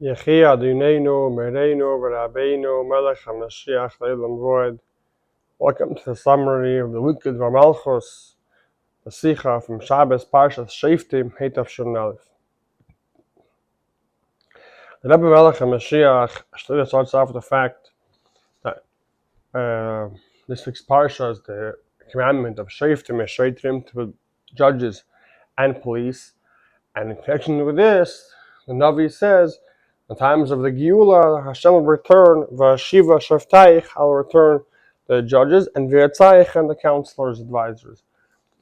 Adoninenu, Mureno, ורבינו, המשיח, לעולם. Welcome to the summary of the weekly Dvar Malchus, the sicha from Shabbas, Parshas Shoftim, hatomim. The Rebbe Moshiach Shlit starts off with the fact that this week's Parsha is the commandment of Shoftim to judges and police. And in connection with this, the Navi says, in times of the Geula, Hashem will return, Vashiva Shoftaich, I'll return the judges, and V'yatzaich, and the counselors, advisors.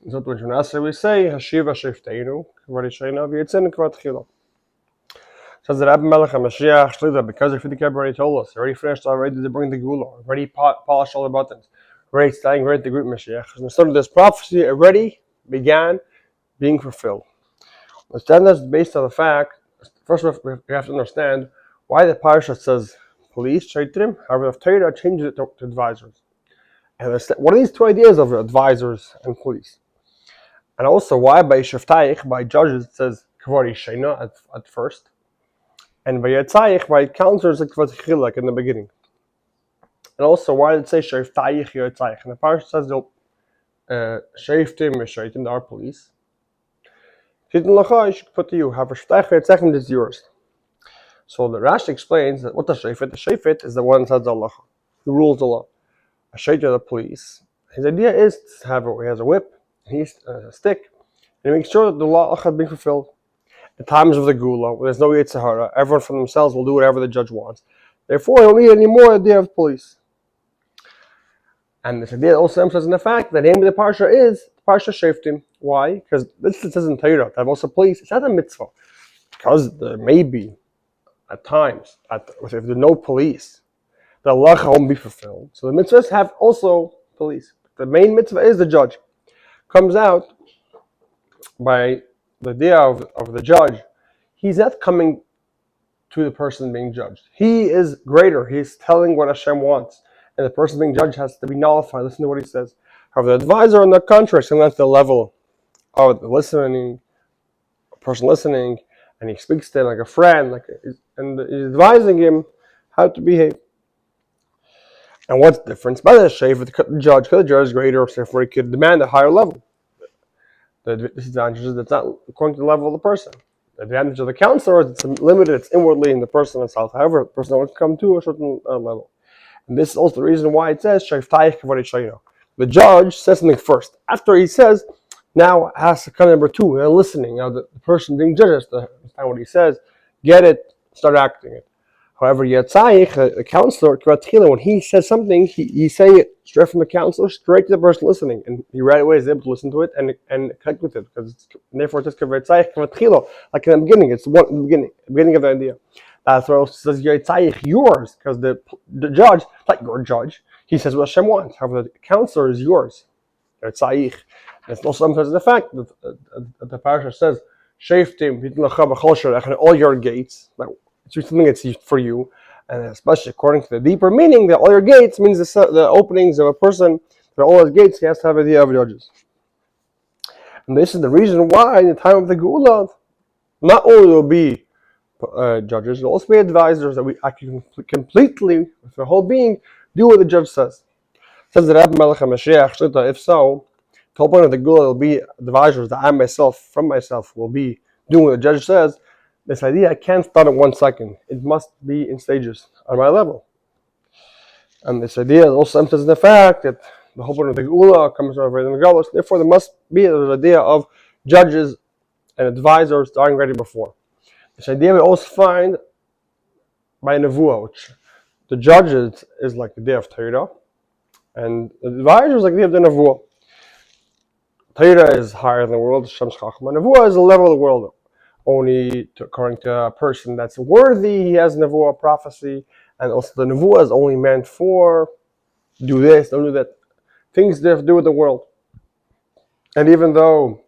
So what we say, Hashiva Shofteinu, Kvarishayna, V'yatzin Kvatchila. Says the Rebbe Moshiach Shlit, because the Rebbe already told us, already finished, already to bring the Geula, already polished all the buttons, already studying, ready to greet Mashiach. And so this prophecy already began being fulfilled. Understand that's based on the fact, first we have to understand why the Parsha says police, shaitrim, however the Torah changes it to advisors. And what are these two ideas of advisors and police? And also why by Shoftaich, by judges, it says Kvari Shaina at first, and by Yatzaich, by counselors, like in the beginning. And also why did it say Shoftaich, Yatzaich? And the Parsha says Shoftim, Shaitim, our police. I should put to you, however, Shoftaich is yours. So the Rashi explains that what the Shofet is the one that says Allah, who rules the law. A Shofet the police. His idea is to have he has a whip, he's a stick, and he makes sure that the law is being fulfilled. In times of the Gula, where there's no Yetzer Hara, everyone for themselves will do whatever the judge wants. Therefore, you don't need any more idea of police. And this idea also emphasizes in the fact that the name of the Parsha is Parshas Shoftim. Why? Because this says in Torah to have also police. It's not a mitzvah. Because there may be, at times, if there's no police, the halacha won't be fulfilled. So the mitzvahs have also police. The main mitzvah is the judge. Comes out by the idea of the judge. He's not coming to the person being judged. He is greater. He's telling what Hashem wants. And the person being judged has to be nullified. Listen to what he says. However, the advisor, on the contrary, sometimes the level of the listening, a person listening, and he speaks to him like a friend, and he's advising him how to behave. And what's the difference? By the shave, the judge, because the judge is greater, therefore he could demand a higher level. The disadvantage is that's not according to the level of the person. The advantage of the counselor is it's limited, it's inwardly in the person itself. However, the person wants to come to a certain level. And this is also the reason why it says, the judge says something first. After he says, now has to come number two, and listening. Now the person being judged has to understand what he says, get it, start acting it. However, Yatzaich, the counselor, when he says something, he's saying it straight from the counselor, straight to the person listening. And he right away is able to listen to it and connect with it. Therefore, it's just like in the beginning, it's the beginning of the idea. That's why it says Yatzaich, yours, because the judge, like your judge, he says what Hashem wants. However, the counselor is yours. Yatzaich. And it's also emphasized the fact that the Parsha says, Shoftim, all your gates. Like, it's something that's for you, and especially according to the deeper meaning, that all your gates means the openings of a person. For all his gates, he has to have a idea of judges. And this is the reason why, in the time of the Geula, not only will be judges, there will also be advisors that we actually completely, with their whole being, do what the judge says. It says that Rebbe Moshiach Shlit, if so, the whole point of the Geula will be advisors that I myself, from myself, will be doing what the judge says. This idea, I can't start in 1 second. It must be in stages on my level. And this idea also emphasizes the fact that the whole point of the Geula comes from avoiding the Galus. Therefore, there must be an idea of judges and advisors starting ready before. This idea we also find by Nevuah, which the judges is like the day of Torah, and the advisors is like the day of the Nevuah. Torah is higher than the world, Shem's Chachma. Nevuah is the level of the world. Only according to a person that's worthy, he has Nevuah prophecy, and also the Nevuah is only meant for do this, don't do that, things that have to do with the world. And even though,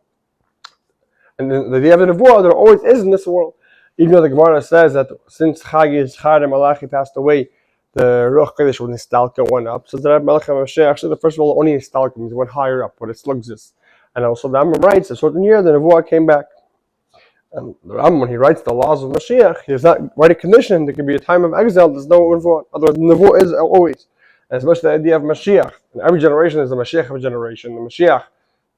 and the day of the Nevuah, there always is in this world. Even though the Gemara says that since Chagish Chadam Malachi passed away, the Ruach Kodesh when Nistalka went up. So the Rebbe Moshiach actually, the first of all, only Nistalka means it went higher up, but it still exists. And also the Amma writes, a certain year, the Nevuah came back. And the Rambam, when he writes the laws of Mashiach, he does not write a condition. There can be a time of exile. There's no nevuah. Otherwise, the nevuah is always. And especially the idea of Mashiach. In every generation is a Mashiach of a generation. The Mashiach,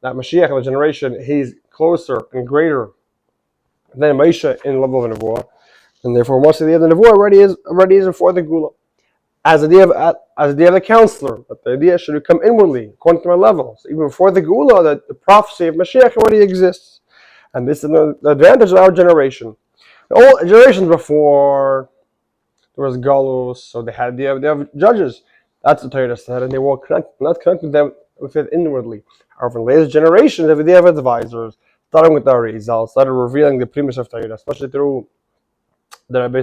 that Mashiach of a generation, he's closer and greater than Moshe in the level of nevuah. And therefore, most of the other nevuah already is before the Gula. As the idea of the counselor, that the idea should come inwardly, according to my level. So even before the Gula, that the prophecy of Mashiach already exists. And this is the advantage of our generation. All generations before, there was Galus, so they have judges. That's the Torah said, and they were not connected them with it inwardly. However, in the latest generations, they have advisors, starting with the Arizal, started revealing the primus of Torah, especially through the Rebbe,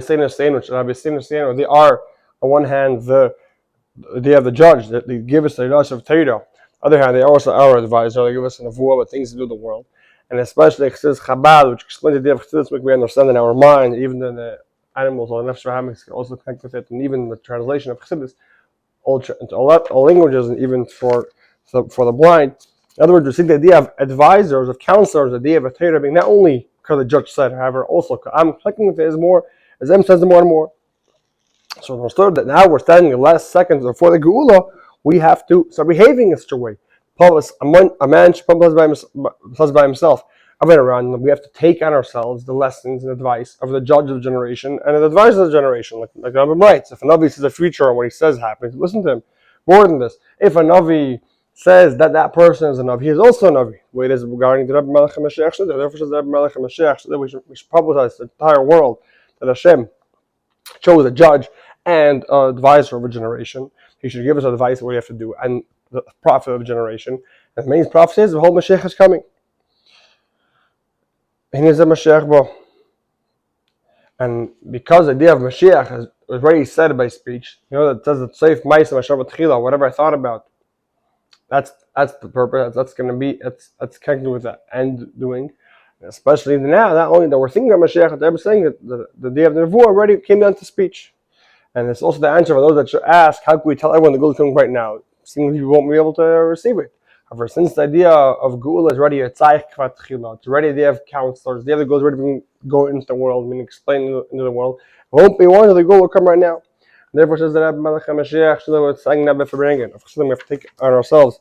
they are, on one hand, they have the judge, that they give us the knowledge of Torah. On the other hand, they also are our advisor, they give us an nevuah with things to do in the world. And especially Chassidus Chabad, which explains the idea of Chassidus, make we understand in our mind, even the animals or the Nefesh Hamis can also connect with it, and even the translation of Chassidus, all languages, and even for the blind. In other words, we see the idea of advisors, of counselors, the idea of a Torah being not only because the judge said, however, also I'm clicking with it as more, as M says more and more. So it's understood that now we're standing the last seconds before the Geula, we have to start behaving in such a way. A man should publish by himself. We have to take on ourselves the lessons and advice of the judge of the generation and the advisor of the generation. Like the Rebbe writes, if a Navi says the future and what he says happens, listen to him. More than this, if a Navi says that person is a Navi, he is also a Navi. The way it is regarding the Rebbe Malchus Moshiach Shlit, therefore says the Rebbe Malchus Moshiach Shlit, we should publicize the entire world that Hashem chose a judge and an advisor of a generation. He should give us advice on what we have to do, and the prophet of a generation. And the main prophet says the whole Mashiach is coming. And because the idea of Mashiach is already said by speech, that says that safe mice and whatever I thought about, that's the purpose. That's going to be that's connected with that end doing. And especially now, not only that we're thinking about Mashiach, they're saying that the day of the nevuah already came down to speech. And it's also the answer for those that should ask, how can we tell everyone the Gula is coming right now? Seeing people won't be able to receive it. However, since the idea of Gula is already a tzayich kvat tchila, it's already the idea of counselors, the other Gula is already go into the world, meaning explain into the world. It won't be one of the Gula will come right now. And therefore, says the Rebbe Malchus Moshiach Shlit, saying that we have to take on ourselves.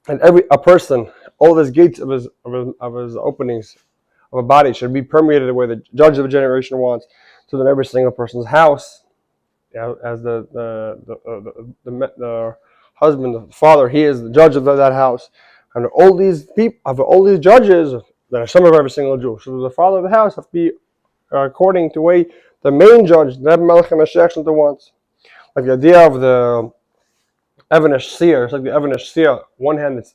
And a person, all of his gates of his openings of a body should be permeated the way the judge of a generation wants, so that every single person's house, as the husband, the father, he is the judge of that house, and all these people, all these judges that are some of every single Jew. So the father of the house have to be according to the way the main judge, the Rebbe Malchus Moshiach Shlit, wants. Like the idea of the Evanish Seer, it's like the Evanish Seer. One hand, it's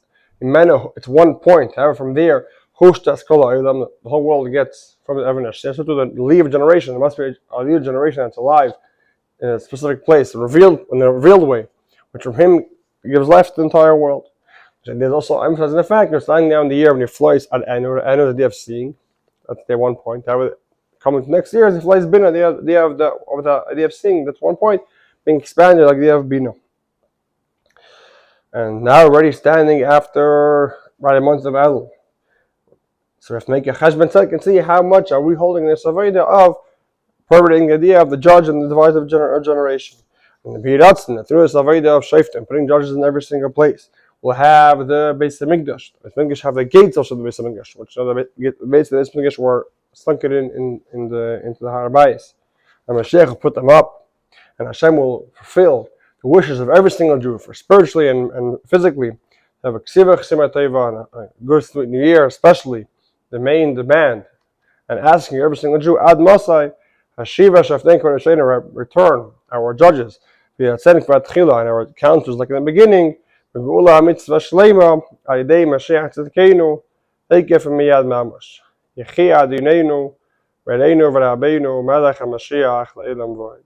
one point. However, from there, the whole world gets from the Evanish Seer. So to the leave generation, there must be a leave generation that's alive in a specific place, in a revealed way, which from him gives life to the entire world. And there's also emphasis in the fact you're standing now in the year when you flies at Anu, the day of seeing. That's the one point. Coming to next year, as he flies Bina, the idea of seeing, that's one point, being expanded like the idea of Bina. And now already standing after right a month of Elul. So we have to make a cheshbon tzedek and see how much are we holding this idea of perverting the idea of the judge and the divisor of generation. And the Biratzin, through this idea of Shoftim, putting judges in every single place. We'll have the Beis Hamikdash. The Beis Hamikdash have the gates also of the Beis Hamikdash, which are the gates of the Beis Hamikdash were sunken into the Har Bayis. And Mashiach will put them up, and Hashem will fulfill the wishes of every single Jew, for spiritually and physically. Have a ksiva chesima teva and a good sweet New Year, especially the main demand, and asking every single Jew, Ad Masai, Hashiva Shaften Kodashena, return our judges, via Tzedek Vatchila, and our counselors, like in the beginning, Geula Mitzvah Shlema, Ayidei Mashiach Tzedkeinu, Eikef Miyad Mamash, Yechia Adonenu, Rebbeinu V'Rabbeinu, Melech HaMashiach, L'Olam V'Oid.